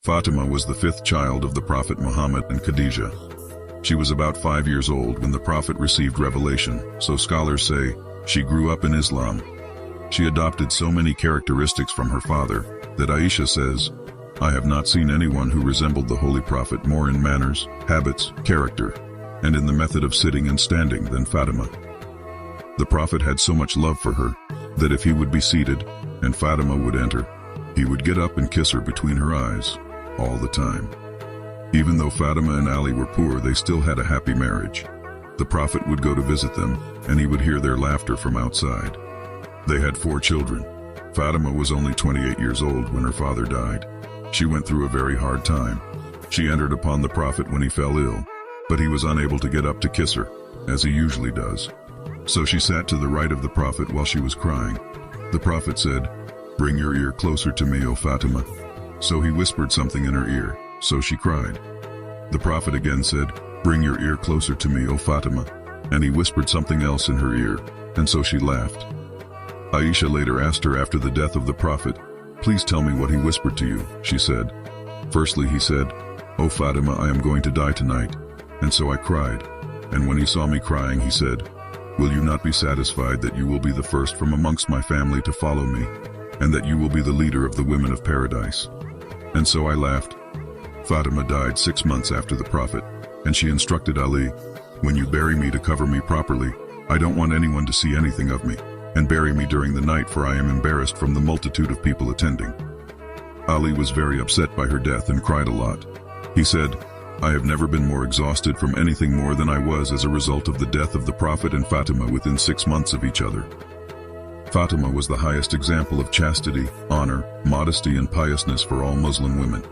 Fatima was the fifth child of the Prophet Muhammad and Khadijah. She was about 5 years old when the Prophet received revelation, so scholars say she grew up in Islam. She adopted so many characteristics from her father that Aisha says, "I have not seen anyone who resembled the Holy Prophet more in manners, habits, character, and in the method of sitting and standing than Fatima." The Prophet had so much love for her that if he would be seated and Fatima would enter, he would get up and kiss her between her eyes all the time. Even though Fatima and Ali were poor, they still had a happy marriage. The Prophet would go to visit them, and he would hear their laughter from outside. They had 4 children. Fatima was only 28 years old when her father died. She went through a very hard time. She entered upon the Prophet when he fell ill, but he was unable to get up to kiss her, as he usually does. So she sat to the right of the Prophet while she was crying. The Prophet said, "Bring your ear closer to me, O Fatima." So he whispered something in her ear, so she cried. The Prophet again said, "Bring your ear closer to me, O Fatima," and he whispered something else in her ear, and so she laughed. Aisha later asked her after the death of the Prophet, "Please tell me what he whispered to you," she said. "Firstly he said, 'O Fatima, I am going to die tonight,' and so I cried. And when he saw me crying, he said, 'Will you not be satisfied that you will be the first from amongst my family to follow me, and that you will be the leader of the women of paradise?' And so I laughed." Fatima died 6 months after the Prophet, and she instructed Ali, "When you bury me, to cover me properly. I don't want anyone to see anything of me, and bury me during the night, for I am embarrassed from the multitude of people attending." Ali was very upset by her death and cried a lot. He said, "I have never been more exhausted from anything more than I was as a result of the death of the Prophet and Fatima within 6 months of each other." Fatima was the highest example of chastity, honor, modesty, and piousness for all Muslim women.